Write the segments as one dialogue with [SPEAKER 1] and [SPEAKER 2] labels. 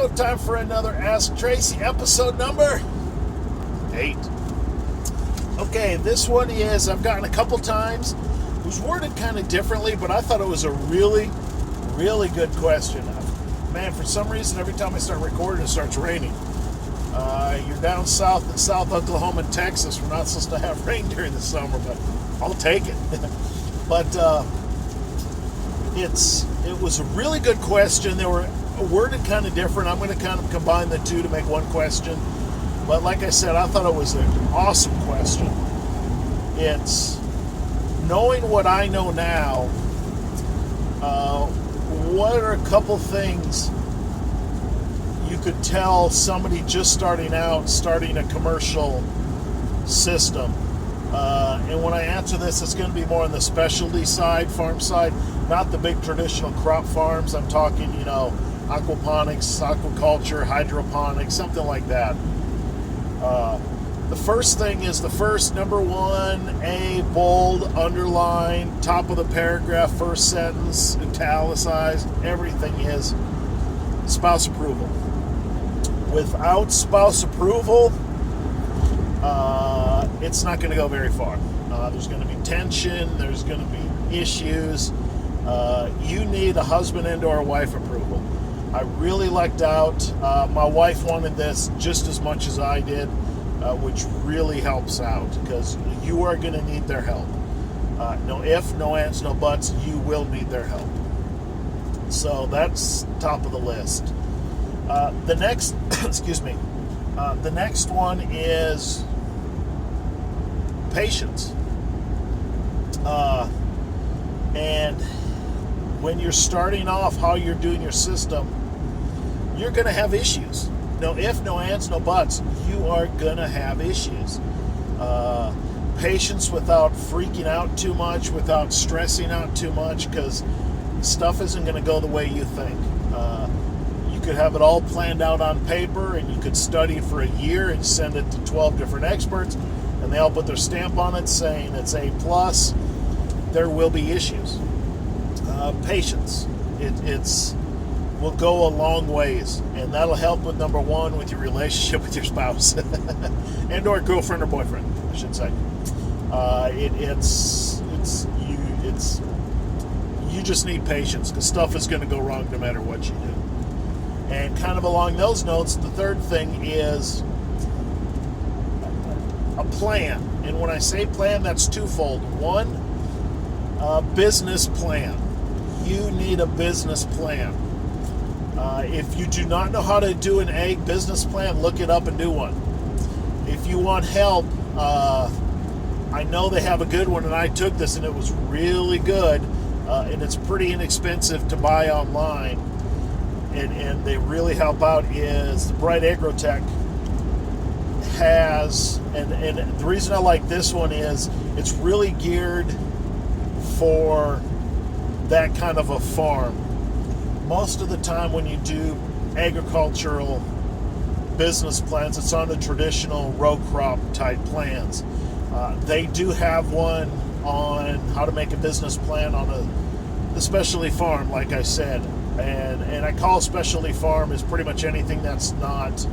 [SPEAKER 1] go. Time for another Ask Tracy, episode number 8. Okay, this one is, I've gotten a couple times. It was worded kind of differently, but I thought it was a really, really good question. Man, for some reason, every time I start recording, it starts raining. You're down south in South Oklahoma and Texas. We're not supposed to have rain during the summer, but I'll take it. But it was a really good question. They were worded kind of different. I'm going to kind of combine the two to make one question. But like I said, I thought it was an awesome question. It's knowing what I know now, what are a couple things you could tell somebody just starting out, starting a commercial system? And when I answer this, it's going to be more on the specialty side, farm side, not the big traditional crop farms. I'm talking, aquaponics, aquaculture, hydroponics, something like that. The first thing is the first, number one, A, bold, underline, top of the paragraph, first sentence, italicized, everything is spouse approval. Without spouse approval, it's not going to go very far. There's going to be tension, there's going to be issues. You need a husband and or a wife approval. I really lucked out. My wife wanted this just as much as I did, which really helps out because you are going to need their help. No ifs, no ands, no buts. You will need their help. So that's top of the list. The next, the next one is patience. And when you're starting off, how you're doing your system, you're going to have issues. No ifs, no ands, no buts. You are going to have issues. Patience without freaking out too much, without stressing out too much, because stuff isn't going to go the way you think. You could have it all planned out on paper, and you could study for a year and send it to 12 different experts, and they all put their stamp on it saying it's A+. There will be issues. Patience. It's will go a long ways, and that'll help with number one, with your relationship with your spouse and or girlfriend or boyfriend, I should say. You just need patience because stuff is going to go wrong no matter what you do. And kind of along those notes, the third thing is a plan. And when I say plan, that's twofold. One, a business plan. You need a business plan. If you do not know how to do an egg business plan, look it up and do one. If you want help, I know they have a good one, and I took this, and it was really good, and it's pretty inexpensive to buy online, and they really help out, is the Bright Agrotech has, and the reason I like this one is it's really geared for that kind of a farm. Most of the time when you do agricultural business plans, it's on the traditional row crop type plans. They do have one on how to make a business plan on a specialty farm, like I said. And I call specialty farm is pretty much anything that's not,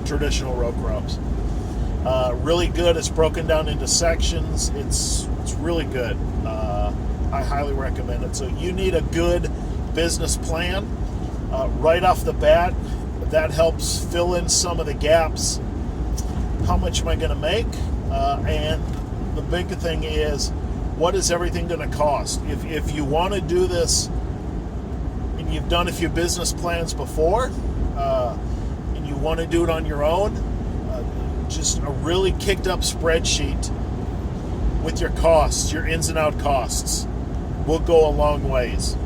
[SPEAKER 1] traditional row crops. Really good. It's broken down into sections. It's really good. I highly recommend it. So you need a good business plan right off the bat. That helps fill in some of the gaps. How much am I going to make? And the big thing is, what is everything going to cost? If you want to do this, and you've done a few business plans before, and you want to do it on your own, just a really kicked up spreadsheet with your costs, your ins and out costs, will go a long ways.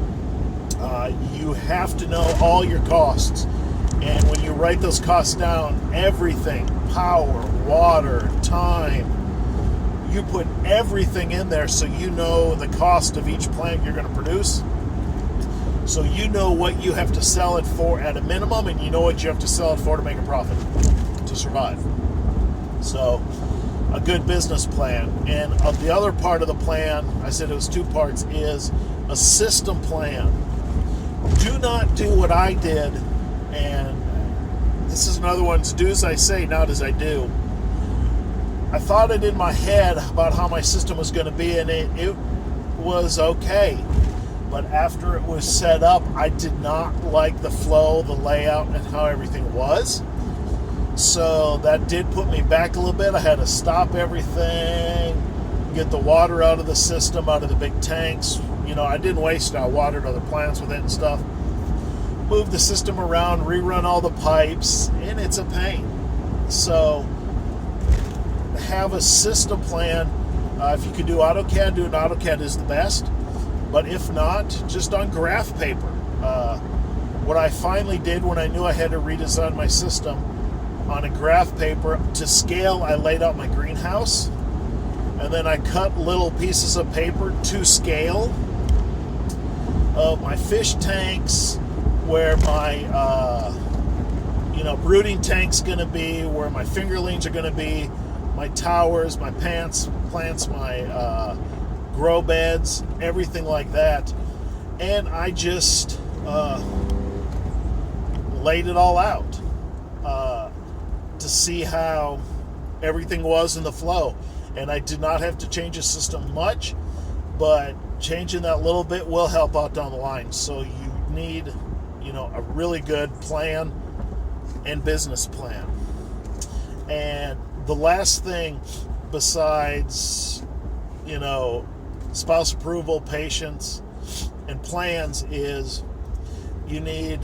[SPEAKER 1] You have to know all your costs, and when you write those costs down, everything, power, water, time, you put everything in there so you know the cost of each plant you're going to produce, so you know what you have to sell it for at a minimum, and you know what you have to sell it for to make a profit, to survive. So a good business plan. And the other part of the plan, I said it was two parts, is a system plan. Do not do what I did, and this is another one, do as I say, not as I do. I thought it in my head about how my system was going to be, and it was okay. But after it was set up, I did not like the flow, the layout, and how everything was. So that did put me back a little bit. I had to stop everything, get the water out of the system, out of the big tanks. I didn't waste it. I watered other plants with it and stuff. Move the system around, rerun all the pipes, and it's a pain. So have a system plan. If you can do AutoCAD, do an AutoCAD is the best. But if not, just on graph paper. What I finally did when I knew I had to redesign my system, on a graph paper, to scale, I laid out my greenhouse. And then I cut little pieces of paper to scale of my fish tanks, where my brooding tank's going to be, where my fingerlings are going to be, my towers, my plants, my grow beds, everything like that. And I just laid it all out to see how everything was in the flow. And I did not have to change the system much, but changing that little bit will help out down the line. So you need, a really good plan and business plan. And the last thing besides, spouse approval, patience, and plans is you need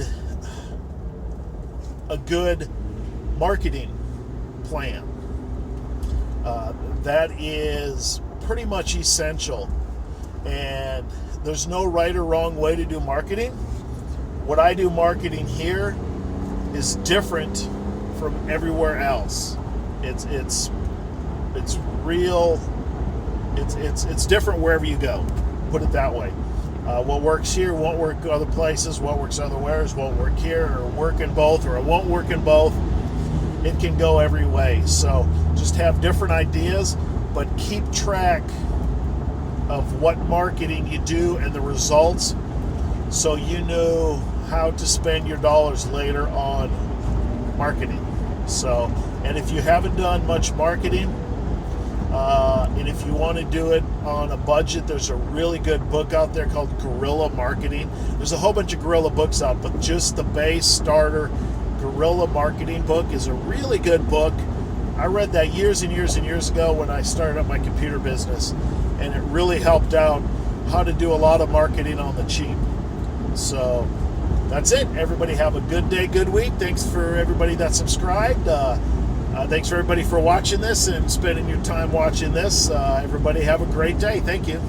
[SPEAKER 1] a good marketing plan. That is pretty much essential. And there's no right or wrong way to do marketing. What I do marketing here is different from everywhere else. It's real. It's different wherever you go. Put it that way. What works here won't work other places. What works otherwhere won't work here, or work in both, or it won't work in both. It can go every way. So just have different ideas, but keep track of what marketing you do and the results, so you know how to spend your dollars later on marketing. So, and if you haven't done much marketing, and if you want to do it on a budget, there's a really good book out there called Guerrilla Marketing. There's a whole bunch of guerrilla books out, but just the base starter Guerrilla Marketing book is a really good book. I read that years and years and years ago when I started up my computer business, and it really helped out how to do a lot of marketing on the cheap. So that's it. Everybody have a good day, good week. Thanks for everybody that subscribed. Thanks for everybody for watching this and spending your time watching this. Everybody have a great day. Thank you.